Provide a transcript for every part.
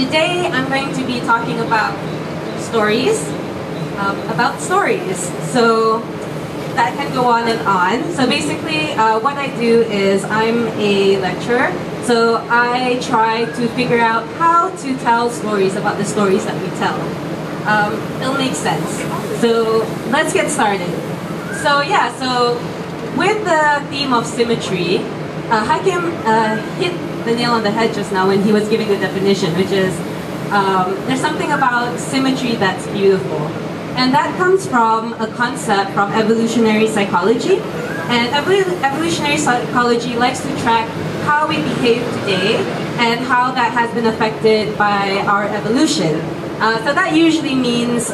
today I'm going to be talking about stories, So that can go on and on. So basically what I do is I'm a lecturer. So I try to figure out how to tell stories about the stories that we tell. It'll make sense. So let's get started. So yeah, so with the theme of symmetry, Hakim hit the nail on the head just now when he was giving the definition, which is there's something about symmetry that's beautiful. And that comes from a concept from evolutionary psychology. And evolutionary psychology likes to track how we behave today and how that has been affected by our evolution. So that usually means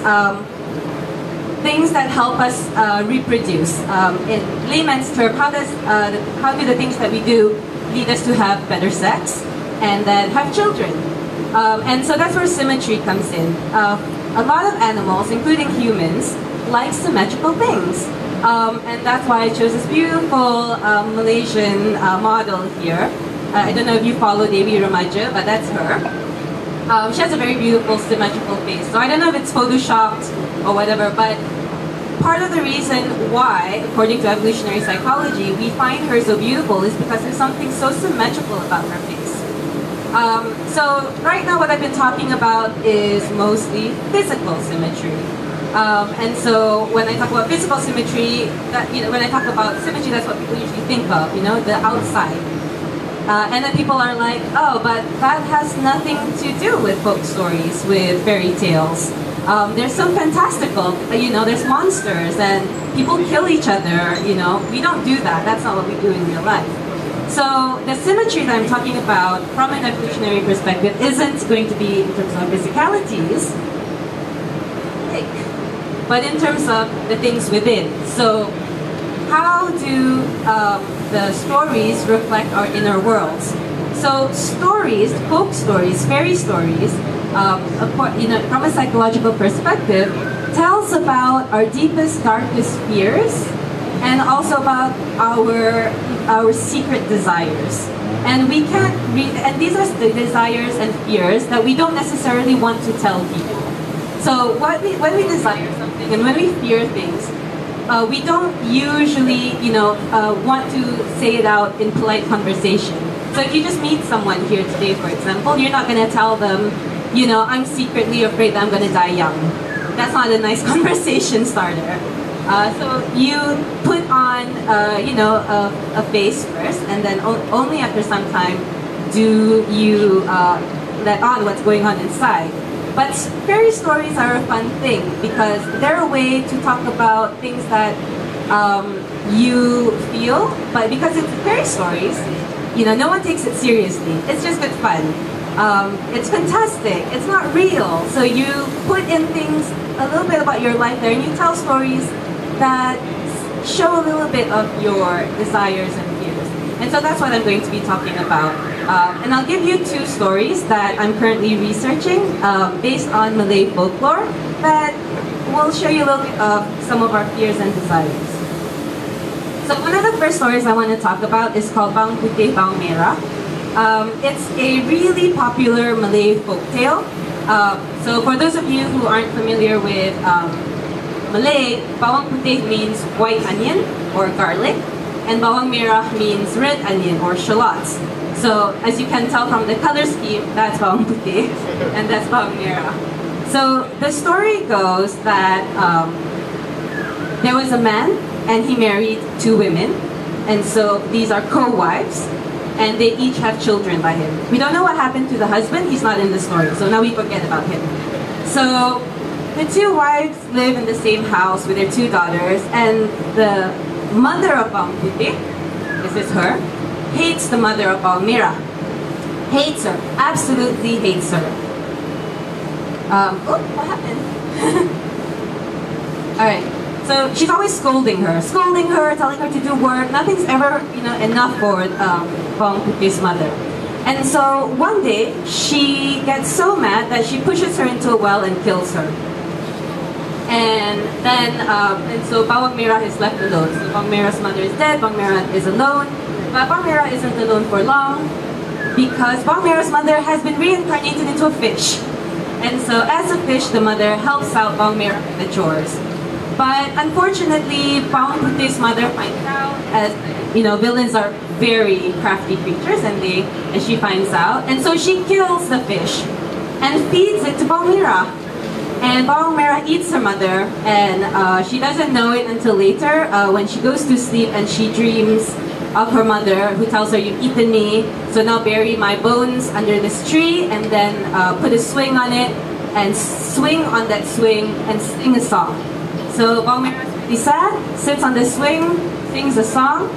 things that help us reproduce. In layman's term, how do the things that we do lead us to have better sex and then have children? And so that's where symmetry comes in. A lot of animals, including humans, like symmetrical things. And that's why I chose this beautiful Malaysian model here. I don't know if you follow Devi Remaja, but that's her. She has a very beautiful symmetrical face. So I don't know if it's photoshopped or whatever, but part of the reason why, according to evolutionary psychology, we find her so beautiful is because there's something so symmetrical about her face. So right now what I've been talking about is mostly physical symmetry. And so when I talk about physical symmetry, when I talk about symmetry, that's what people usually think of, the outside. And then people are like, oh, but that has nothing to do with folk stories, with fairy tales. There's some fantastical, there's monsters and people kill each other, We don't do that. That's not what we do in real life. So the symmetry that I'm talking about from an evolutionary perspective isn't going to be in terms of physicalities, but in terms of the things within. So how do the stories reflect our inner worlds? So stories, folk stories, fairy stories, from a psychological perspective, tells about our deepest, darkest fears, and also about our secret desires. And we can't and these are the desires and fears that we don't necessarily want to tell people. So when we desire something and when we fear things, we don't usually, want to say it out in polite conversation. So if you just meet someone here today, for example, you're not going to tell them, I'm secretly afraid that I'm going to die young. That's not a nice conversation starter. So you put on, a face first, and then only after some time do you let on what's going on inside. But fairy stories are a fun thing because they're a way to talk about things that you feel, but because it's fairy stories, no one takes it seriously. It's just good fun. It's fantastic. It's not real. So you put in things, a little bit about your life there, and you tell stories that show a little bit of your desires and fears. And so that's what I'm going to be talking about. And I'll give you two stories that I'm currently researching based on Malay folklore that will show you a little bit of some of our fears and desires. So one of the first stories I want to talk about is called Bawang Putih, Bawang Merah. It's a really popular Malay folktale. So for those of you who aren't familiar with Malay, bawang putih means white onion or garlic, and bawang merah means red onion or shallots. So as you can tell from the color scheme, that's bawang putih and that's bawang merah. So the story goes that there was a man and he married two women, and so these are co-wives, and they each have children by him. We don't know what happened to the husband, he's not in the story, so now we forget about him. So the two wives live in the same house with their two daughters, and the mother of Bawang Putih, this is her, hates the mother of Bawang Merah. Hates her, absolutely hates her. What happened? Alright, so she's always scolding her, telling her to do work. Nothing's ever, enough for Bawang Putih's mother. And so one day, she gets so mad that she pushes her into a well and kills her. And then, so Bawang Merah is left alone. So Bawang Merah's mother is dead, Bawang Merah is alone. But Bawang Merah isn't alone for long. because Bang Merah's mother has been reincarnated into a fish. And so as a fish, the mother helps out Bang Merah with the chores. But unfortunately, Bang Putih's mother finds out, as you know, villains are very crafty creatures, and she finds out, and so she kills the fish and feeds it to Bang Merah. And Bang Merah eats her mother, and she doesn't know it until later when she goes to sleep and she dreams of her mother, who tells her, "You've eaten me, so now bury my bones under this tree, and then put a swing on it, and swing on that swing and sing a song." So Bang Merah is really sad, sits on the swing, sings a song,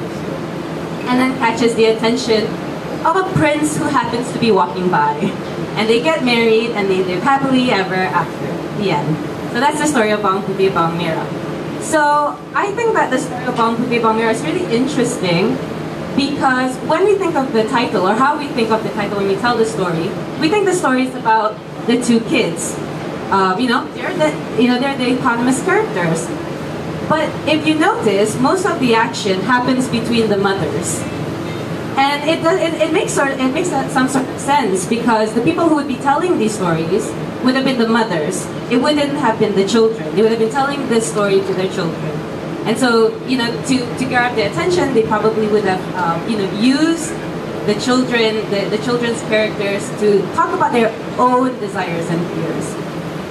and then catches the attention of a prince who happens to be walking by. And they get married, and they live happily ever after. The end. So that's the story of Bang Putih Bang Merah. So I think that the story of Bang Putih Bang Merah is really interesting, because when we think of the title, or how we think of the title when we tell the story, we think the story is about the two kids. They're the eponymous characters. But if you notice, most of the action happens between the mothers. And it makes some sort of sense, because the people who would be telling these stories would have been the mothers. It wouldn't have been the children. They would have been telling this story to their children. And so, to grab their attention, they probably would have, used the children's characters to talk about their own desires and fears.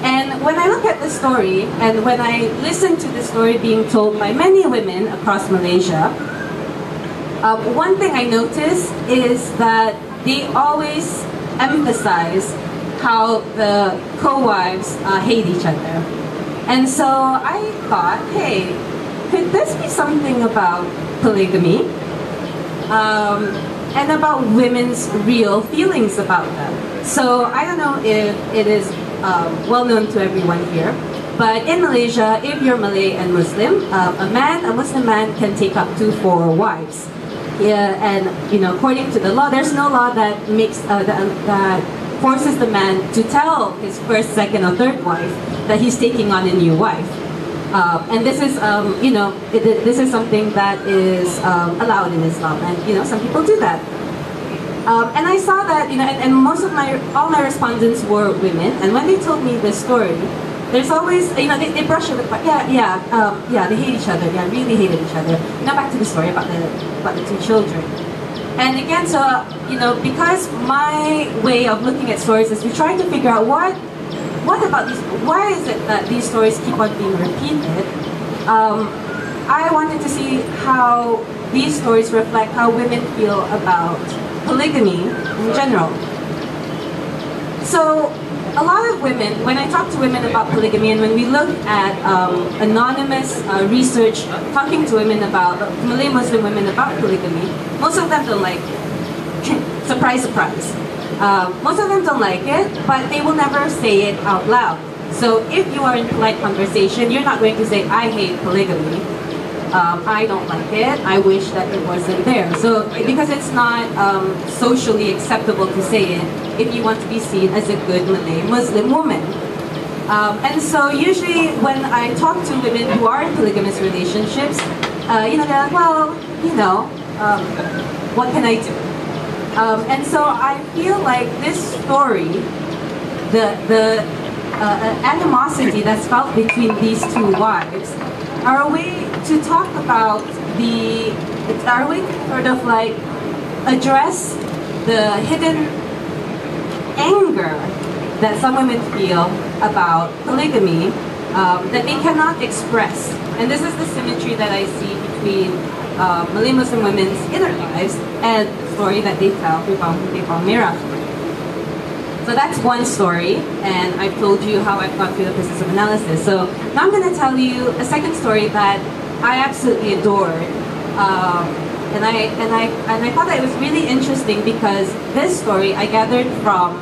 And when I look at the story, and when I listen to the story being told by many women across Malaysia, one thing I notice is that they always emphasize how the co-wives hate each other. And so I thought, hey, could this be something about polygamy? And about women's real feelings about them. So I don't know if it is well known to everyone here, but in Malaysia, if you're Malay and Muslim, a Muslim man can take up to 4 wives. Yeah, and according to the law, there's no law that makes that forces the man to tell his first, second, or third wife that he's taking on a new wife. And this is, this is something that is allowed in Islam, and some people do that. And I saw that, and all my respondents were women, and when they told me this story, there's always, they brush it with, they hate each other, really hated each other. Back to the story about the 2 children. And again, so, because my way of looking at stories is to try to figure out what about these, why is it that these stories keep on being repeated? I wanted to see how these stories reflect how women feel about polygamy in general. So a lot of women, when I talk to women about polygamy, and when we look at anonymous research talking to women about, Malay Muslim women about polygamy, most of them don't like it. Surprise, surprise. Most of them don't like it, but they will never say it out loud. So if you are in polite conversation, you're not going to say, "I hate polygamy. I don't like it. I wish that it wasn't there." So because it's not socially acceptable to say it if you want to be seen as a good Malay Muslim woman. And so usually when I talk to women who are in polygamous relationships, they're like, "Well, what can I do?" And so I feel like this story, the animosity that's felt between these 2 wives, are a way to talk about are a way to sort of like address the hidden anger that some women feel about polygamy that they cannot express. And this is the symmetry that I see between Malay Muslim women's inner lives and the story that they tell through Bang Putih Bang Merah. So that's one story, and I've told you how I've gone through the process of analysis. So now I'm going to tell you a second story that I absolutely adored, and I thought that it was really interesting because this story I gathered from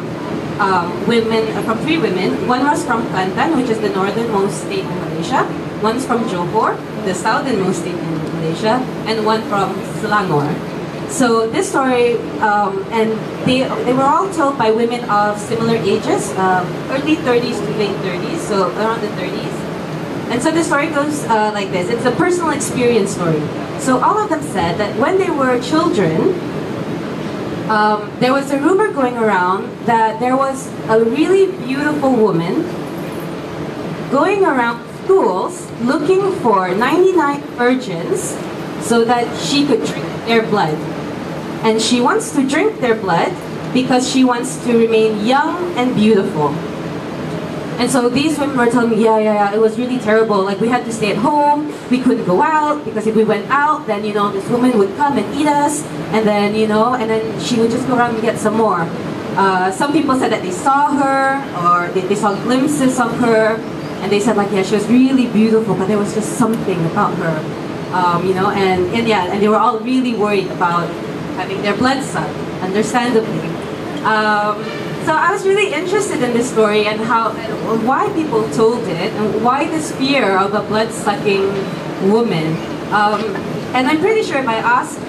from 3 women. One was from Kelantan, which is the northernmost state in Malaysia. One's from Johor, the southernmost state in Malaysia, and one from Selangor. So this story, and they were all told by women of similar ages, early 30s to late 30s, so around the 30s. And so the story goes like this. It's a personal experience story. So all of them said that when they were children, there was a rumor going around that there was a really beautiful woman going around schools looking for 99 virgins so that she could drink their blood. And she wants to drink their blood because she wants to remain young and beautiful. And so these women were telling me, yeah, it was really terrible. Like, we had to stay at home, we couldn't go out, because if we went out, then, this woman would come and eat us, and then, and then she would just go around and get some more. Some people said that they saw her, or they saw glimpses of her, and they said, like, yeah, she was really beautiful, but there was just something about her, and they were all really worried about having their blood sucked, understandably. So I was really interested in this story and why people told it and why this fear of a blood-sucking woman. And I'm pretty sure if I asked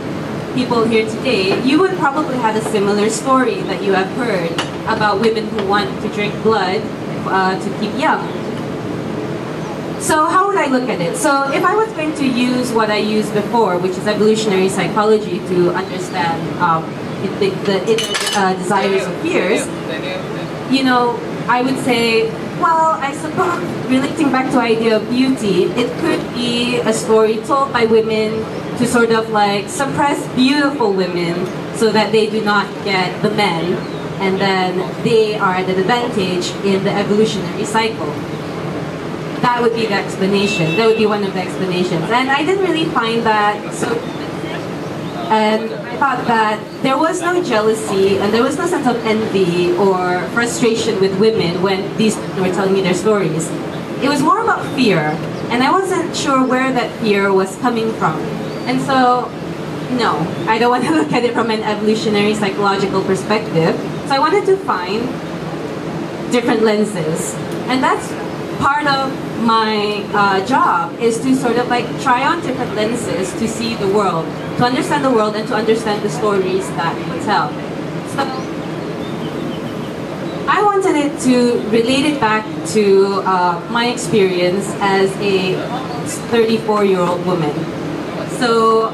people here today, you would probably have a similar story that you have heard about women who want to drink blood to keep young. So how would I look at it? So if I was going to use what I used before, which is evolutionary psychology, to understand the inner desires or fears, I would say, well, I suppose, relating back to the idea of beauty, it could be a story told by women to sort of like suppress beautiful women so that they do not get the men, and then they are at an advantage in the evolutionary cycle. That would be the explanation. That would be one of the explanations. And I didn't really find that so. And I thought that there was no jealousy and there was no sense of envy or frustration with women when these women were telling me their stories. It was more about fear, and I wasn't sure where that fear was coming from. And so, no, I don't want to look at it from an evolutionary psychological perspective. So I wanted to find different lenses. And that's part of my job, is to sort of like try on different lenses to see the world, to understand the world and to understand the stories that we tell. So I wanted it to relate it back to my experience as a 34-year-old woman. So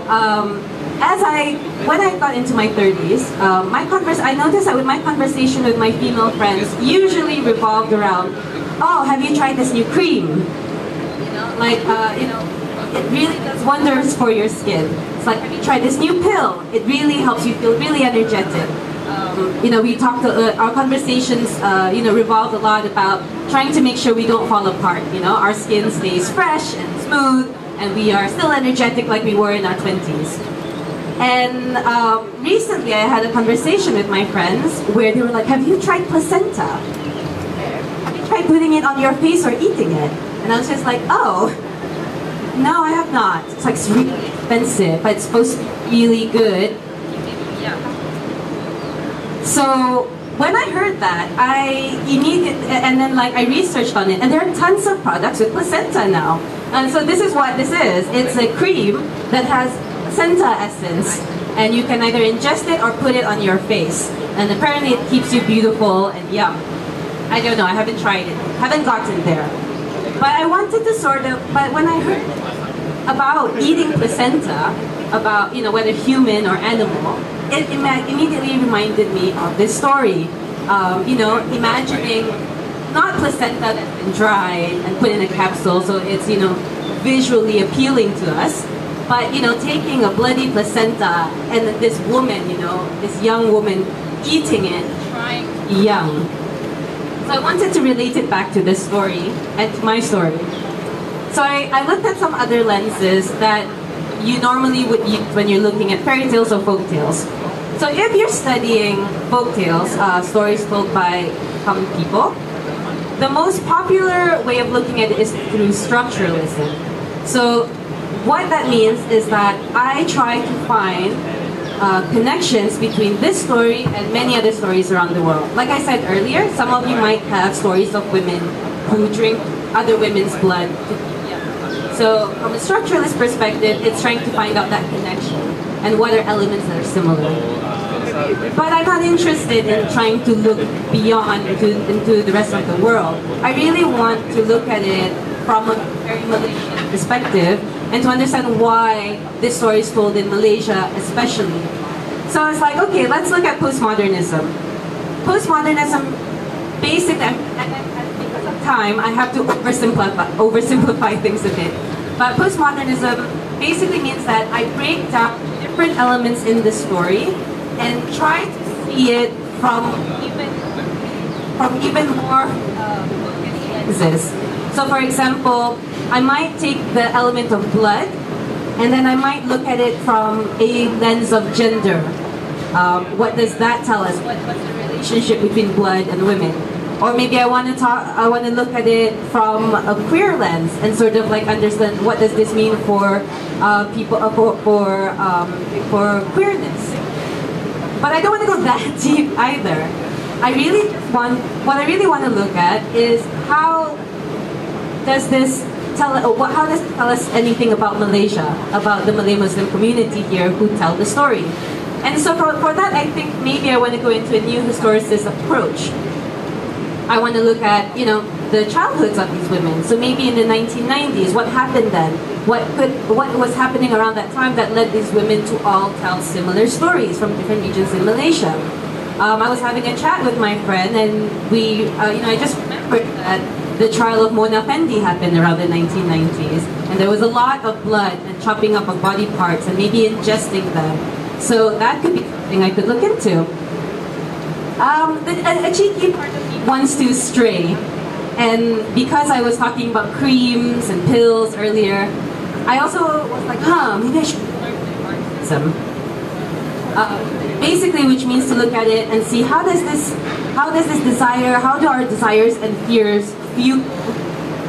when I got into my 30s, I noticed that with my conversation with my female friends usually revolved around, oh, have you tried this new cream? It really does wonders for your skin. It's like, have you tried this new pill? It really helps you feel really energetic. We talked, our conversations, revolved a lot about trying to make sure we don't fall apart. Our skin stays fresh and smooth, and we are still energetic like we were in our 20s. And recently I had a conversation with my friends where they were like, have you tried placenta? Have you tried putting it on your face or eating it? And I was just like, oh, no, I have not. It's like, it's really expensive, but it's supposed to be really good. Yeah. So when I heard that, I researched on it, and there are tons of products with placenta now. And so this is what this is. It's a cream that has placenta essence, and you can either ingest it or put it on your face. And apparently it keeps you beautiful and young. I don't know, I haven't tried it. Haven't gotten there. But I wanted to but when I heard about eating placenta, about, whether human or animal, it immediately reminded me of this story. Imagining not placenta that's been dried and put in a capsule, so it's, visually appealing to us, but, taking a bloody placenta and this woman, this young woman eating it, trying to be young. So I wanted to relate it back to this story and to my story. So I looked at some other lenses that you normally would use when you're looking at fairy tales or folk tales. So if you're studying folk tales, stories told by common people, the most popular way of looking at it is through structuralism. So what that means is that I try to find connections between this story and many other stories around the world. Like I said earlier, some of you might have stories of women who drink other women's blood. So from a structuralist perspective, it's trying to find out that connection and what are elements that are similar. But I'm not interested in trying to look beyond into the rest of the world. I really want to look at it from a very Malaysian perspective and to understand why this story is told in Malaysia especially. So it's like, okay, let's look at postmodernism. Postmodernism, basically, because of time, I have to oversimplify things a bit. But postmodernism basically means that I break down different elements in the story and try to see it from even more lenses. So for example, I might take the element of blood and then I might look at it from a lens of gender. What does that tell us? What's the relationship between blood and women? Or maybe I want to look at it from a queer lens and sort of like understand what does this mean for people for queerness. But I don't want to go that deep either. What I really want to look at is how does this tell us anything about Malaysia, about the Malay Muslim community here who tell the story. And so for that, I think maybe I want to go into a new historicist approach. I want to look at, the childhoods of these women. So maybe in the 1990s, what happened then? What was happening around that time that led these women to all tell similar stories from different regions in Malaysia? I was having a chat with my friend, and I just remembered that the trial of Mona Fendi happened around the 1990s, and there was a lot of blood and chopping up of body parts and maybe ingesting them. So that could be something I could look into. A cheeky part of me wants to stray, and because I was talking about creams and pills earlier, I also was like, maybe I should learn Marxism. Basically, which means to look at it and see how do our desires and fears fuel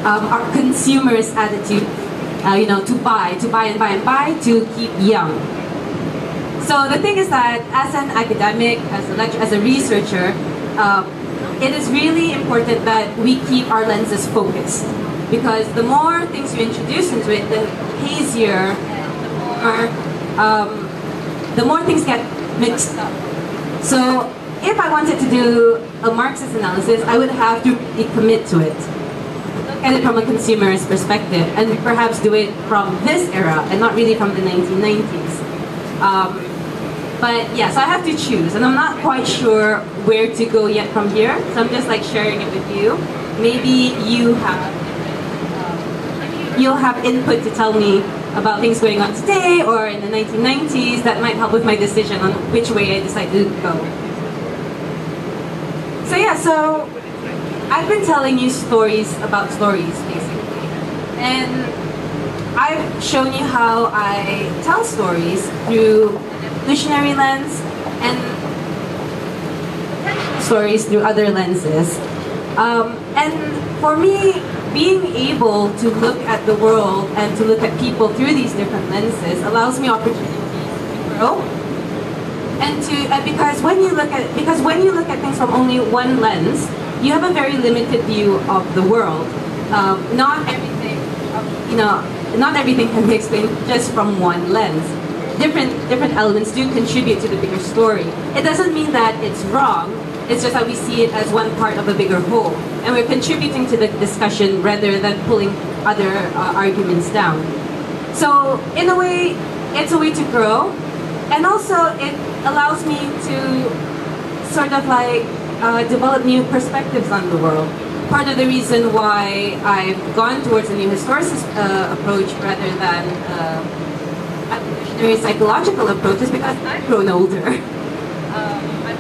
our consumers' attitude, to buy and buy to keep young. So the thing is that as an academic, as a researcher, it is really important that we keep our lenses focused, because the more things you introduce into it, the hazier and the more things get mixed up. So if I wanted to do a Marxist analysis, I would have to really commit to it. Look at it from a consumerist perspective, and perhaps do it from this era and not really from the 1990s. But yeah, so I have to choose, and I'm not quite sure where to go yet from here. So I'm just like sharing it with you. Maybe you'll have input to tell me about things going on today or in the 1990s that might help with my decision on which way I decide to go. So yeah, so I've been telling you stories about stories, basically. And I've shown you how I tell stories through evolutionary lens and stories through other lenses. And for me, being able to look at the world and to look at people through these different lenses allows me opportunities to grow. And because when you look at things from only one lens, you have a very limited view of the world. Not everything can be explained just from one lens. Different elements do contribute to the bigger story. It doesn't mean that it's wrong. It's just that we see it as one part of a bigger whole, and we're contributing to the discussion rather than pulling other arguments down. So in a way, it's a way to grow, and also it allows me to sort of like develop new perspectives on the world. Part of the reason why I've gone towards a new historicist approach rather than evolutionary psychological approach is because I've grown older.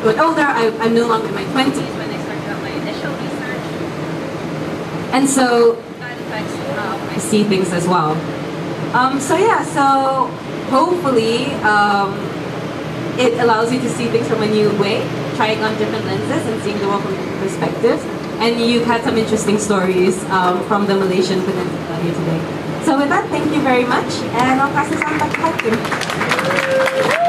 I'm no longer in my 20s when I started out my initial research. And so that affects how I see things as well. So hopefully it allows you to see things from a new way, trying on different lenses and seeing the world from different perspectives. And you've had some interesting stories from the Malaysian peninsula here today. So with that, thank you very much, and I'll pass this on back to Hakim.